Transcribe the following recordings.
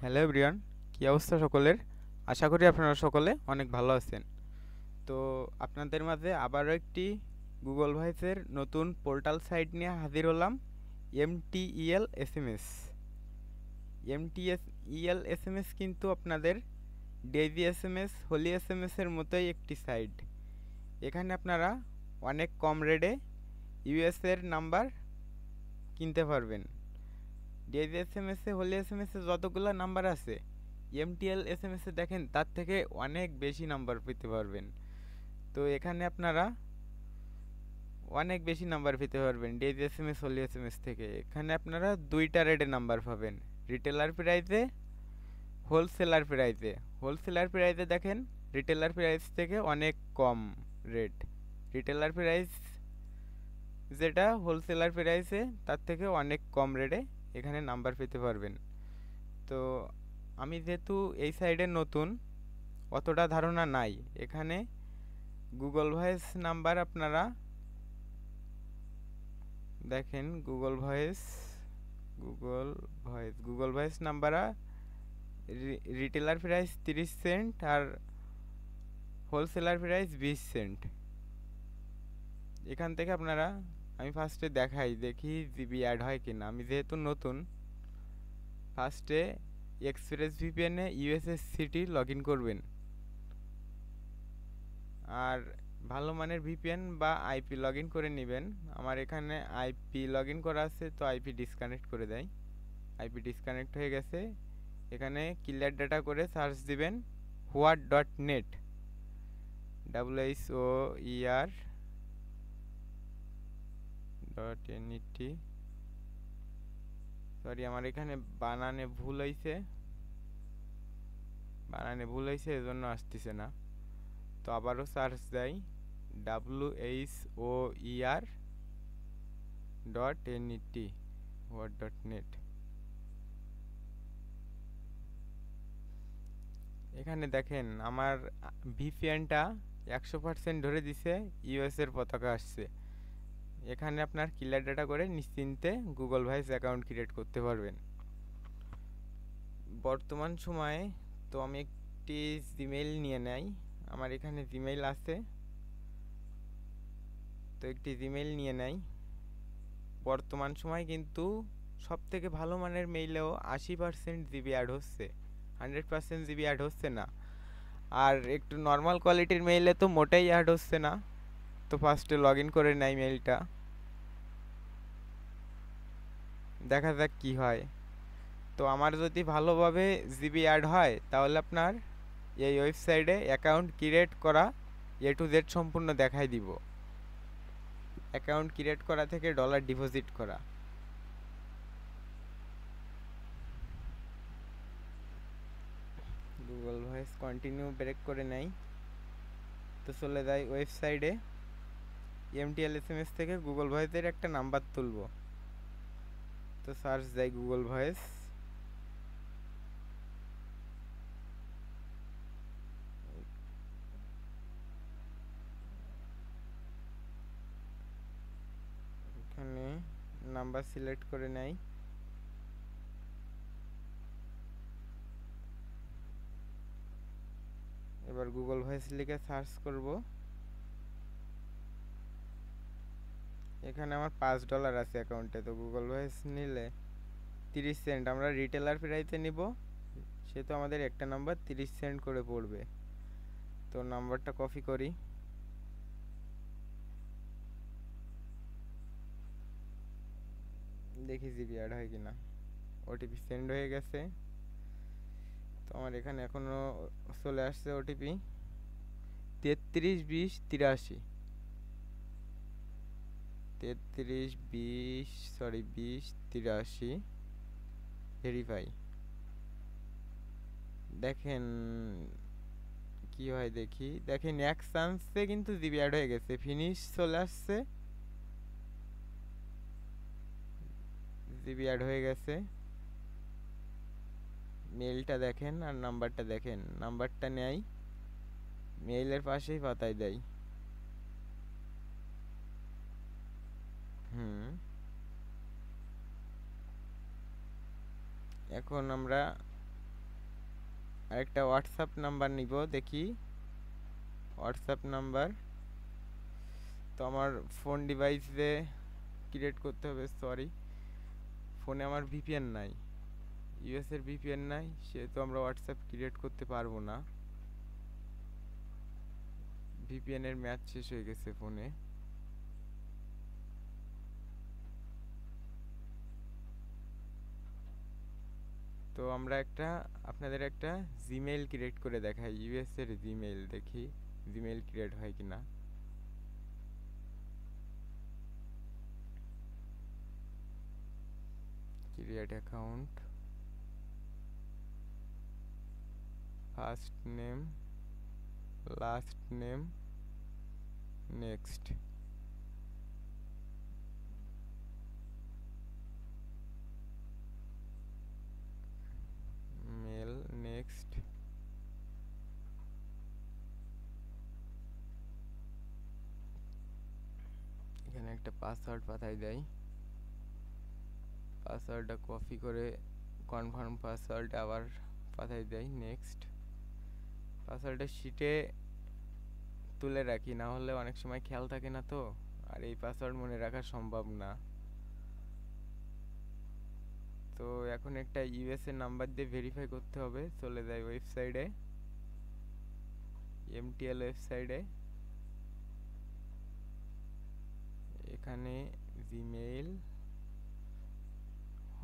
Hello everyone, কী অবস্থা সকলের? আশা করি আপনারা সকলে অনেক ভালো আছেন। তো আপনাদের মাঝে আবারও একটি গুগল ভয়েসের নতুন পোর্টাল সাইট নিয়ে হাজির হলাম। এমটিইএল এসএমএস। এমটিএস এসএমএস কিন্তু আপনাদের ডেইলি এসএমএস, হোলি এসএমএস এর মতোই একটি সাইট। এখানে আপনারা অনেক কম রেটে ইউএস এর নাম্বার কিনতে পারবেন। ডেইলি এসএমএস এ, হোলি এসএমএস এ যতগুলো নাম্বার আছে, এমটিএল এসএমএস এ দেখেন তার থেকে অনেক বেশি নাম্বার পেতে পারবেন। তো এখানে আপনারা অনেক বেশি নাম্বার পেতে পারবেন ডেইলি এসএমএস, হোলি এসএমএস থেকে। এখানে আপনারা দুইটা রেটে নাম্বার পাবেন, রিটেলার প্রাইসে, হোলসেলার প্রাইসে। হোলসেলার প্রাইসে দেখেন রিটেলার প্রাইস থেকে অনেক কম রেট। রিটেলার প্রাইস যেটা হোলসেলার প্রাইসে তার থেকে অনেক কম রেটে এখানে নাম্বার পেতে পারবেন। তো আমি যেহেতু এই সাইডে নতুন, অতটা ধারণা নাই। এখানে গুগল ভয়েস নাম্বার আপনারা দেখেন, Google voice number retailer price 30 cent আর হোলসেলার প্রাইস 20 সেন্ট। এখান থেকে আপনারা, আমি ফার্স্টে দেখাই দেখি জিবি অ্যাড হয় কিনা। আমি যেহেতু নতুন, ফার্স্টে এক্সপ্রেস ভিপিএনে ইউএসএস সিটি লগ ইন করবেন। আর ভালো মানের ভিপিএন বা আইপি লগ ইন করে নেবেন। আমার এখানে আইপি লগ ইন করা আছে, তো আইপি ডিসকানেক্ট করে দেয়। আইপি ডিসকানেক্ট হয়ে গেছে। এখানে ক্লিয়ার ডাটা করে সার্চ দিবেন হোয়াট.নেট, WHOER.NET। সরি, আমার এখানে বানানে ভুল হয়েছে, এজন্য আসতেছে না। তো আবারও সার্চ দেয় WHOER.NET, হোয়াট.নেট। এখানে দেখেন আমার ভিপিএনটা 100% ধরে দিছে, ইউএস এর পতাকা আসছে। এখানে আপনার ক্লিয়ার ডাটা করে নিশ্চিন্তে গুগল ভয়েস অ্যাকাউন্ট ক্রিয়েট করতে পারবেন। বর্তমান সময়ে তো আমি একটি জিমেইল নিয়ে নেই। আমার এখানে জিমেইল আছে, তো একটি জিমেইল নিয়ে নেই। বর্তমান সময় কিন্তু সব থেকে ভালো মানের মেইলেও 80% জিবি অ্যাড হচ্ছে, 100% জিবি অ্যাড হচ্ছে না। আর একটু নর্মাল কোয়ালিটির মেইলে তো মোটেই অ্যাড হচ্ছে না। তো ফার্স্টে লগ ইন করে নেই মেইলটা, দেখা যাক কি হয়। তো আমার যদি ভালোভাবে জিবি অ্যাড হয়, তাহলে আপনার এই ওয়েবসাইটে অ্যাকাউন্ট ক্রিয়েট করা A to Z সম্পূর্ণ দেখাই দিব। অ্যাকাউন্ট ক্রিয়েট করা থেকে ডলার ডিপোজিট করা। গুগল ভয়েস কন্টিনিউ ব্রেক করে নেই, তো চলে যাই ওয়েবসাইটে। এমটিএল এসএমএস থেকে গুগল ভয়েসের একটা নাম্বার তুলব, তো সার্চ দেয় গুগল ভয়েস। এখানে নাম্বার সিলেক্ট করে নেই। এবার গুগল ভয়েস লিখে সার্চ করব। এখানে আমার $5 আছে অ্যাকাউন্টে, তো গুগল ভয়েস নিলে 30 সেন্ট। আমরা রিটেলার প্রাইসে নিব, সেহেতু আমাদের একটা নাম্বার 30 সেন্ট করে পড়বে। তো নাম্বারটা কপি করি, দেখি জিবি অ্যাড হয় কিনা। ওটিপি সেন্ড হয়ে গেছে। তো আমার এখানে এখনো চলে আসছে ওটিপি 332083। 2083 ভেরিফাই। দেখেন কি হয় দেখি। দেখেন এক চান্সে কিন্তু জিবি অ্যাড হয়ে গেছে, ফিনিশ চলে আসছে, জিবি অ্যাড হয়ে গেছে। মেলটা দেখেন আর নাম্বারটা দেখেন, নাম্বারটা নেয় মেইলের পাশেই পাতায় দেয়। হুম, এখন আমরা আরেকটা হোয়াটসঅ্যাপ নাম্বার নিব, দেখি হোয়াটসঅ্যাপ নাম্বার। তো আমার ফোন ডিভাইসে ক্রিয়েট করতে হবে, সরি ফোনে আমার ভিপিএন নাই, ইউএস এর ভিপিএন নাই, সেহেতু আমরা হোয়াটসঅ্যাপ ক্রিয়েট করতে পারবো না, ভিপিএন এর ম্যাচ শেষ হয়ে গেছে ফোনে। তো আমরা আপনাদের একটা জিমেইল ক্রিয়েট করে দেখাই, ইউএস এর জিমেইল, দেখি জিমেইল ক্রিয়েট হয় কিনা। Create account, first name, last name, next, mail, next. এখানে একটা পাসওয়ার্ড পাঠাই দেয়, পাসওয়ার্ডটা কপি করে কনফার্ম পাসওয়ার্ড আবার পাঠাই দেয়, নেক্সট। পাসওয়ার্ডটা শিটে তুলে রাখি, না হলে অনেক সময় খেয়াল থাকে না, তো আর এই পাসওয়ার্ড মনে রাখা সম্ভব না। তো এখন একটা ইউএস এর নাম্বার দিয়ে ভেরিফাই করতে হবে, চলে যাই ওয়েবসাইটে, এমটিএল ওয়েবসাইটে, এখানে জিমেইল,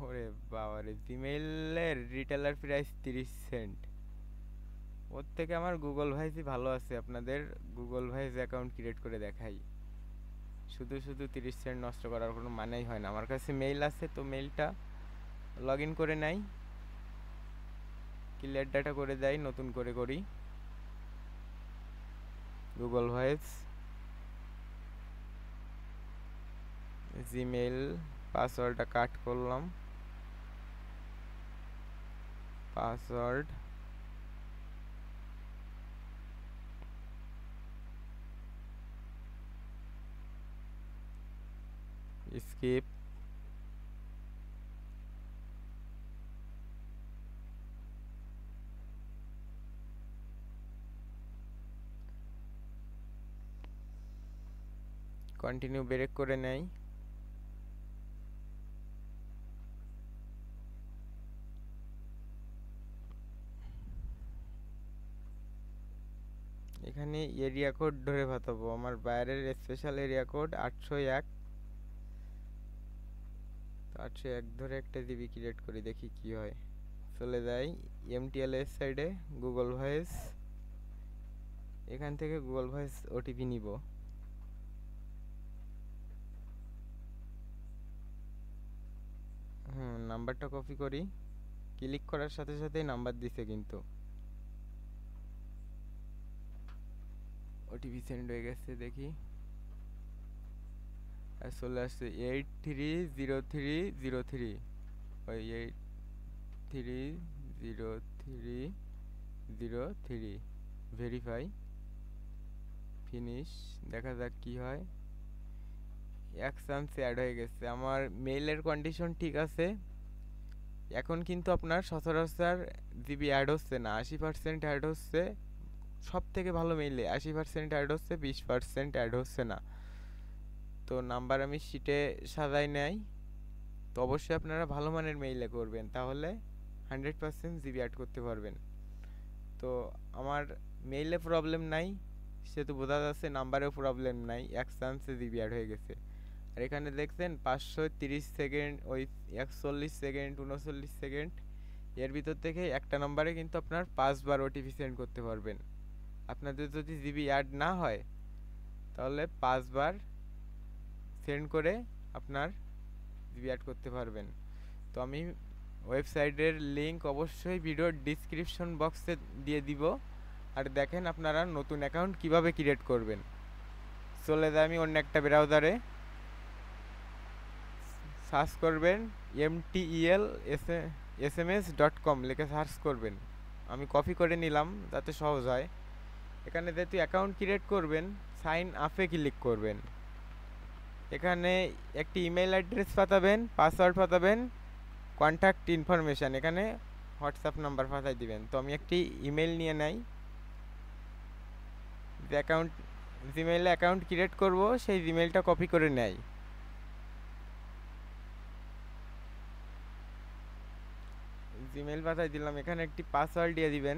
ওরে বাবারে, জিমেইলের রিটেলার প্রাইস 30 সেন্ট, ওর থেকে আমার গুগল ভয়েসই ভালো আছে। আপনাদের গুগল ভয়েস অ্যাকাউন্ট ক্রিয়েট করে দেখাই, শুধু শুধু 30 সেন্ট নষ্ট করার কোনো মানেই হয় না। আমার কাছে মেইল আছে, তো মেইলটা লগ ইন করে নাই, ক্লিয়ার ডাটা করে দেয়, নতুন করে করি গুগল ভয়েস, জিমেইল, পাসওয়ার্ডটা কাট করলাম, পাসওয়ার্ড, স্কিপ, কন্টিনিউ ব্রেক করে নেই। এখানে এরিয়া কোড ধরে পাঠাবো, আমার বাইরের স্পেশাল এরিয়া কোড 801, 801 ধরে একটা জিবি ক্রিয়েট করি, দেখি কি হয়। চলে যাই এমটিএল এর সাইডে, গুগল ভয়েস, এখান থেকে গুগল ভয়েস ওটিপি নিব, নাম্বারটা কপি করি, ক্লিক করার সাথে সাথেই নাম্বার দিছে, কিন্তু ওটিপি সেন্ড হয়ে গেছে, দেখি আর চলে আসছে 830303, ওই 830303, ভেরিফাই, ফিনিশ, দেখা যাক কি হয়। এক চান্স অ্যাড হয়ে গেছে, আমার মেইলের কন্ডিশন ঠিক আছে, এখন কিন্তু আপনার সচরাচর জিবি অ্যাড হচ্ছে না, 80% অ্যাড হচ্ছে, সব থেকে ভালো মেইলে 80% অ্যাড হচ্ছে, 20% অ্যাড হচ্ছে না। তো নাম্বার আমি শিটে সাজাই নেই, তো অবশ্যই আপনারা ভালো মানের মেইলে করবেন, তাহলে 100% জিবি অ্যাড করতে পারবেন। তো আমার মেইলে প্রবলেম নাই, সেহেতু বোঝা যাচ্ছে নাম্বারেও প্রবলেম নাই, এক চান্সে জিবি অ্যাড হয়ে গেছে। আর এখানে দেখছেন 530 সেকেন্ড, ওই 41 সেকেন্ড, 39 সেকেন্ড, এর ভিতর থেকে একটা নম্বরে কিন্তু আপনার 5 বার ওটিপি সেন্ড করতে পারবেন। আপনাদের যদি জিবি অ্যাড না হয়, তাহলে 5 বার সেন্ড করে আপনার জিবি অ্যাড করতে পারবেন। তো আমি ওয়েবসাইটের লিংক অবশ্যই ভিডিওর ডিসক্রিপশন বক্সে দিয়ে দিব, আর দেখেন আপনারা নতুন অ্যাকাউন্ট কিভাবে ক্রিয়েট করবেন। চলে যাই আমি অন্য একটা ব্রাউজারে, সার্চ করবেন mtel/sms.com লিখে সার্চ করবেন, আমি কপি করে নিলাম যাতে সহজ হয়। এখানে যেহেতু অ্যাকাউন্ট ক্রিয়েট করবেন, সাইন আপে ক্লিক করবেন, এখানে একটি ইমেল অ্যাড্রেস পাঠাবেন, পাসওয়ার্ড পাঠাবেন, কন্ট্যাক্ট ইনফরমেশান, এখানে হোয়াটসঅ্যাপ নাম্বার পাঠাই দিবেন। তো আমি একটি ইমেল নিয়ে নেই, যে জিমেইলে অ্যাকাউন্ট ক্রিয়েট করব সেই জিমেইলটা কপি করে নেই। জিমেইল পাঠাই দিলাম, এখানে একটি পাসওয়ার্ড দিয়ে দিবেন।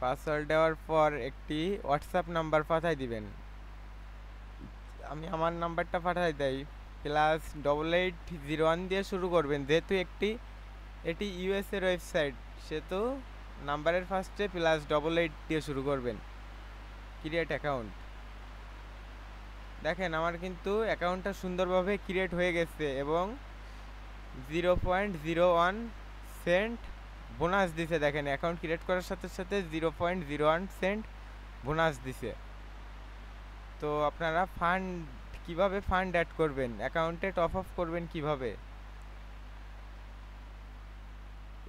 পাসওয়ার্ড দেওয়ার পর একটি হোয়াটসঅ্যাপ নাম্বার পাঠাই দিবেন। আমি আমার নাম্বারটা পাঠাই দেই, +8801 দিয়ে শুরু করবেন, যেহেতু এটি ইউএস এর ওয়েবসাইট, সেহেতু নাম্বারের ফার্স্টে +88 দিয়ে শুরু করবেন। Create account. দেখেন আমার কিন্তু অ্যাকাউন্টটা সুন্দরভাবে ক্রিয়েট হয়ে গেছে এবং 0.01 সেন্ট বোনাস দিছে। দেখেন অ্যাকাউন্ট ক্রিয়েট করার সাথে সাথে 0.01 সেন্ট বোনাস দিছে। তো আপনারা কিভাবে ফান্ড অ্যাড করবেন, অ্যাকাউন্টে টপ আপ করবেন কিভাবে,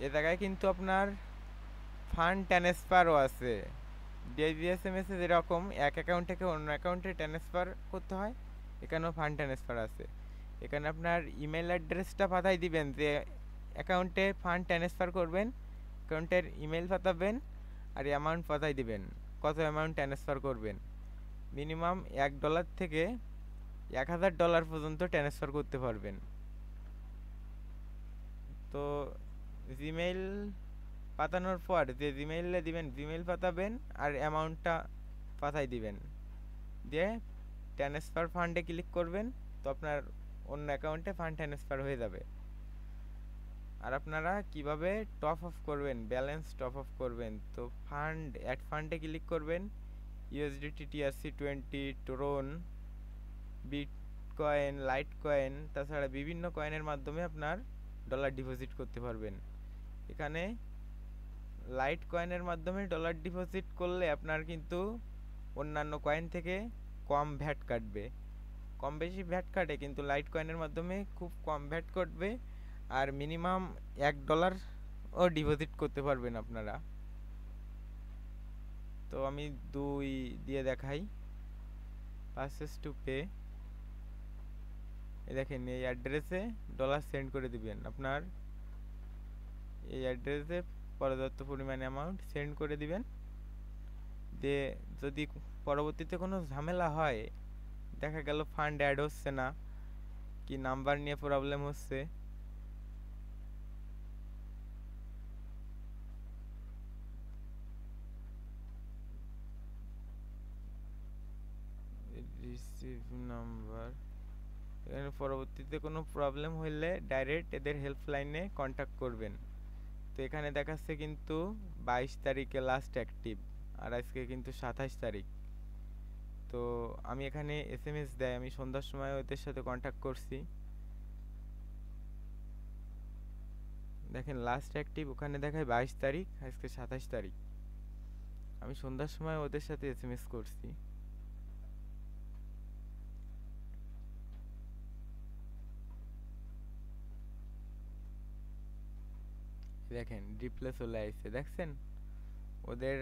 এ জায়গায় কিন্তু আপনার ফান্ড ট্রান্সফারও আছে। ডিবিএসএমএস এ যেরকম এক অ্যাকাউন্ট থেকে অন্য অ্যাকাউন্টে ট্রান্সফার করতে হয়, এখানেও ফান্ড ট্রান্সফার আছে। এখানে আপনার ইমেল অ্যাড্রেসটা পাঠাই দিবেন, যে অ্যাকাউন্টে ফান্ড ট্রান্সফার করবেন, অ্যাকাউন্টের ইমেল পাঠাবেন আর অ্যামাউন্ট পাঠাই দিবেন, কত অ্যামাউন্ট ট্রান্সফার করবেন। মিনিমাম $1 থেকে $1000 পর্যন্ত ট্রান্সফার করতে পারবেন। তো জিমেইল পাঠানোর পর যে জিমেইলে দিবেন, জিমেইল পাঠাবেন আর অ্যামাউন্টটা পাঠাই দিবেন, দিয়ে ট্রান্সফার ফান্ডে ক্লিক করবেন। তো আপনার অন্য অ্যাকাউন্টে ফান্ড ট্রান্সফার হয়ে যাবে। আর আপনারা কিভাবে টপ আপ করবেন, ব্যালেন্স টপ আপ করবেন, তো অ্যাড ফান্ডে ক্লিক করবেন। USDT, TRC20, Tron, bitcoin, light coin, তাছাড়া বিভিন্ন কয়েনের মাধ্যমে আপনার ডলার ডিপোজিট করতে পারবেন। এখানে লাইট কয়েনের মাধ্যমে ডলার ডিপোজিট করলে আপনার কিন্তু অন্যান্য কয়েন থেকে কম ভ্যাট কাটবে, কম বেশি ভ্যাট কাটে, কিন্তু লাইট কয়েনের মাধ্যমে খুব কম ভ্যাট কাটবে। আর মিনিমাম $1 ও ডিপোজিট করতে পারবেন আপনারা। তো আমি 2 দিয়ে দেখাই, পারচেজ টু পে। দেখেন এই অ্যাড্রেসে ডলার সেন্ড করে দিবেন, আপনার এই অ্যাড্রেসে পর্যাপ্ত পরিমাণে অ্যামাউন্ট সেন্ড করে দিবেন। দিয়ে যদি পরবর্তীতে কোনো ঝামেলা হয়, দেখা গেল ফান্ড অ্যাড হচ্ছে না, কি নাম্বার নিয়ে প্রবলেম হচ্ছে, রিসিভ নাম্বার, এখানে পরবর্তীতে কোনো প্রবলেম হলে ডাইরেক্ট এদের হেল্পলাইনে কন্ট্যাক্ট করবেন। তো এখানে দেখাচ্ছে কিন্তু 22 তারিখে লাস্ট অ্যাক্টিভ, আর আজকে কিন্তু 27 তারিখ। তো আমি এখানে SMS দেয়, আমি সন্ধ্যার সময় ওদের সাথে কন্ট্যাক্ট করছি। দেখেন লাস্ট অ্যাক্টিভ ওখানে দেখায় 22 তারিখ, আজকে 27 তারিখ। আমি সন্ধ্যার সময় ওদের সাথে SMS করছি। দেখেন রিপ্লে চলে আসছে, দেখছেন ওদের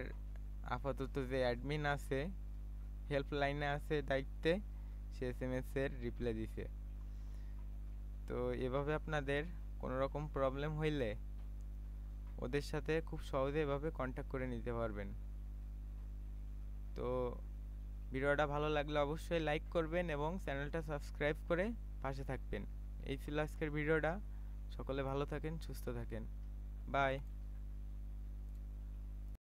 আপাতত যে অ্যাডমিন আছে, হেল্পলাইনে আছে দায়িত্বে, সে SMS এর রিপ্লে দিছে। তো এভাবে আপনাদের কোনো রকম প্রবলেম হইলে ওদের সাথে খুব সহজে এভাবে কন্ট্যাক্ট করে নিতে পারবেন। তো ভিডিওটা ভালো লাগলে অবশ্যই লাইক করবেন এবং চ্যানেলটা সাবস্ক্রাইব করে পাশে থাকবেন। এই ছিল আজকের ভিডিওটা। সকলে ভালো থাকেন, সুস্থ থাকেন, বাই।